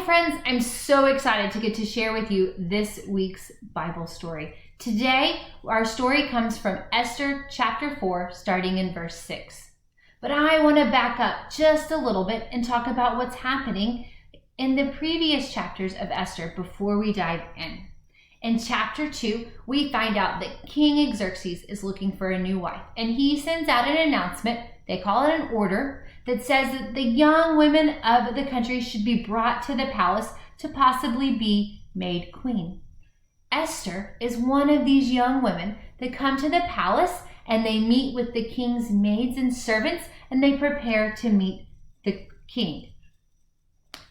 friends, I'm so excited to get to share with you this week's Bible story. Today, our story comes from Esther Chapter 4, starting in verse 6. But I want to back up just a little bit and talk about what's happening in the previous chapters of Esther before we dive in. In chapter 2, we find out that King Xerxes is looking for a new wife, and he sends out an announcement, they call it an order, that says that the young women of the country should be brought to the palace to possibly be made queen. Esther is one of these young women that come to the palace, and they meet with the king's maids and servants, and they prepare to meet the king.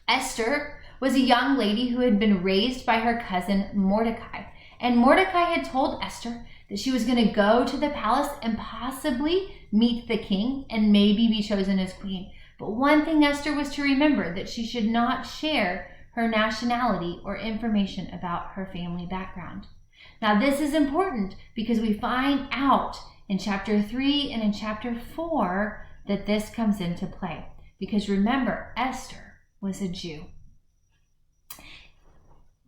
Esther was a young lady who had been raised by her cousin Mordecai, and Mordecai had told Esther that she was going to go to the palace and possibly meet the king and maybe be chosen as queen. But one thing Esther was to remember, that she should not share her nationality or information about her family background. Now this is important because we find out in chapter 3 and in chapter 4 that this comes into play. Because remember, Esther was a Jew.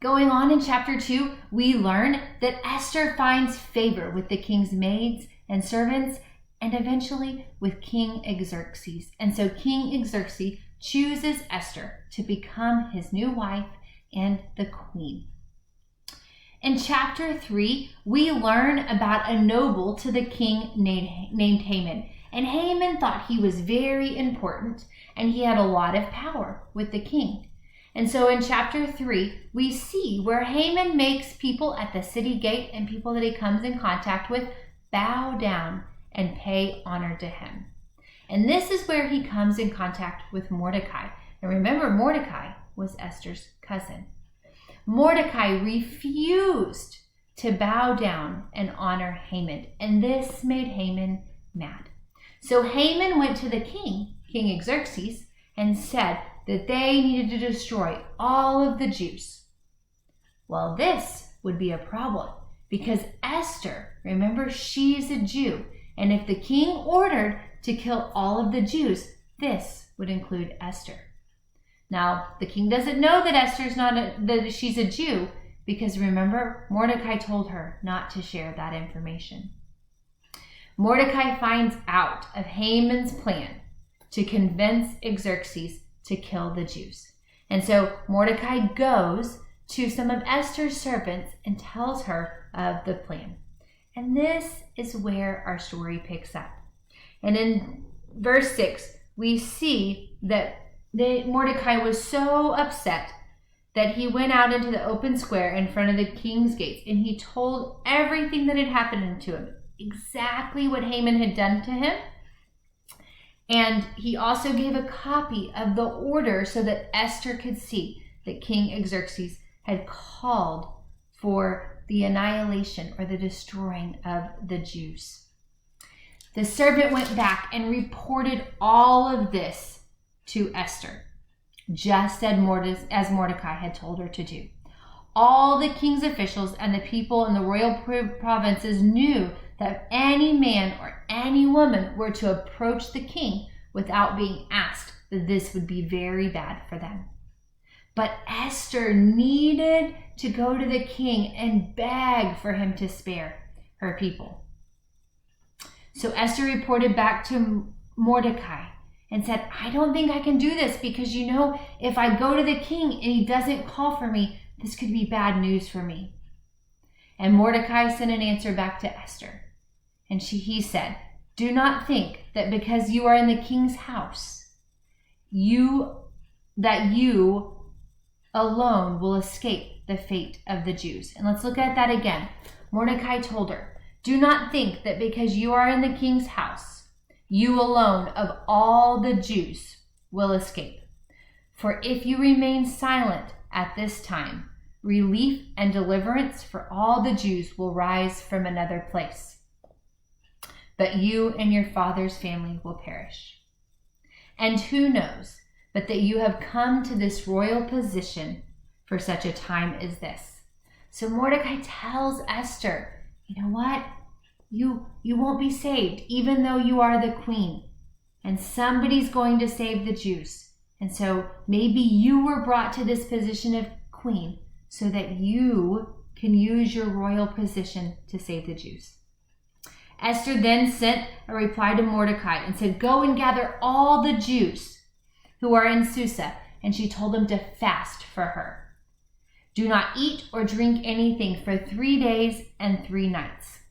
Going on in chapter 2, we learn that Esther finds favor with the king's maids and servants and eventually with King Xerxes. And so King Xerxes chooses Esther to become his new wife and the queen. In chapter 3, we learn about a noble to the king named Haman. And Haman thought he was very important and he had a lot of power with the king. And so in chapter 3, we see where Haman makes people at the city gate and people that he comes in contact with bow down and pay honor to him. And this is where he comes in contact with Mordecai. And remember, Mordecai was Esther's cousin. Mordecai refused to bow down and honor Haman, and this made Haman mad. So Haman went to the king, King Xerxes, and said that they needed to destroy all of the Jews. Well, this would be a problem because Esther, remember, she's a Jew. And if the king ordered to kill all of the Jews, this would include Esther. Now, the king doesn't know that Esther's that she's a Jew because remember, Mordecai told her not to share that information. Mordecai finds out of Haman's plan to convince Xerxes to kill the Jews. And so Mordecai goes to some of Esther's servants and tells her of the plan. And this is where our story picks up. And in verse 6, we see that Mordecai was so upset that he went out into the open square in front of the king's gates and he told everything that had happened to him, exactly what Haman had done to him. And he also gave a copy of the order so that Esther could see that King Xerxes had called for the annihilation or the destroying of the Jews. The servant went back and reported all of this to Esther, just as Mordecai had told her to do. All the king's officials and the people in the royal provinces knew that if any man or any woman were to approach the king without being asked, that this would be very bad for them. But Esther needed to go to the king and beg for him to spare her people. So Esther reported back to Mordecai and said, I don't think I can do this because, if I go to the king and he doesn't call for me, this could be bad news for me. And Mordecai sent an answer back to Esther. And he said, do not think that because you are in the king's house, that you alone will escape the fate of the Jews. And let's look at that again. Mordecai told her, do not think that because you are in the king's house, you alone of all the Jews will escape. For if you remain silent at this time, relief and deliverance for all the Jews will rise from another place. But you and your father's family will perish. And who knows but that you have come to this royal position for such a time as this. So Mordecai tells Esther, you know what? You won't be saved, even though you are the queen. And somebody's going to save the Jews. And so maybe you were brought to this position of queen so that you can use your royal position to save the Jews. Esther then sent a reply to Mordecai and said, "Go and gather all the Jews who are in Susa." And she told them to fast for her. "Do not eat or drink anything for 3 days and 3 nights.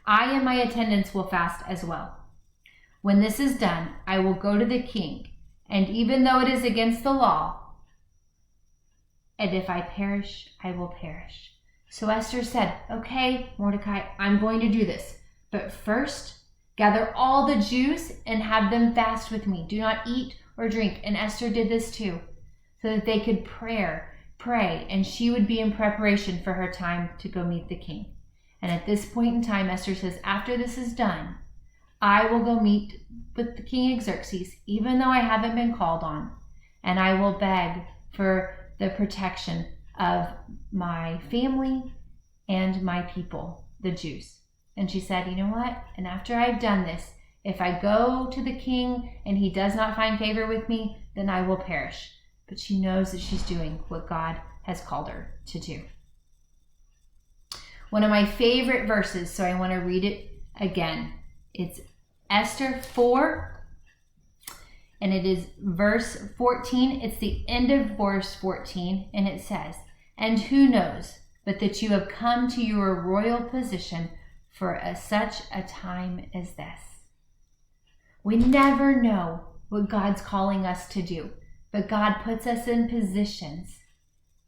I and my attendants will fast as well. When this is done, I will go to the king, and even though it is against the law, and if I perish, I will perish." So Esther said, "Okay, Mordecai, I'm going to do this. But first, gather all the Jews and have them fast with me. Do not eat or drink." And Esther did this too, so that they could pray, and she would be in preparation for her time to go meet the king. And at this point in time, Esther says, after this is done, I will go meet with the King Xerxes, even though I haven't been called on, and I will beg for the protection of my family and my people, the Jews. And she said, "You know what? And after I've done this, if I go to the king and he does not find favor with me, then I will perish." But she knows that she's doing what God has called her to do. One of my favorite verses, so I want to read it again. It's Esther 4, and it is verse 14. It's the end of verse 14, and it says, "And who knows but that you have come to your royal position for such a time as this." We never know what God's calling us to do, but God puts us in positions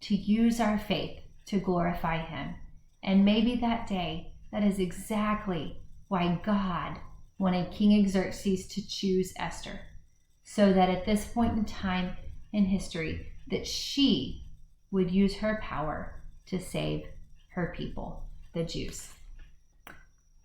to use our faith to glorify him. And maybe that day, that is exactly why God wanted King Xerxes to choose Esther, so that at this point in time in history, that she would use her power to save her people, the Jews.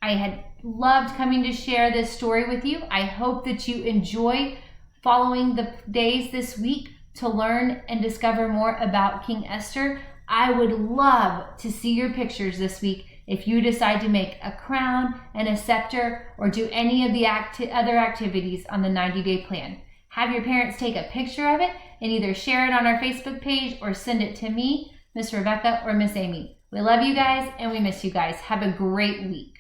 I had loved coming to share this story with you. I hope that you enjoy following the days this week to learn and discover more about King Esther. I would love to see your pictures this week if you decide to make a crown and a scepter or do any of the other activities on the 90-day plan. Have your parents take a picture of it and either share it on our Facebook page or send it to me, Miss Rebecca, or Miss Amy. We love you guys and we miss you guys. Have a great week.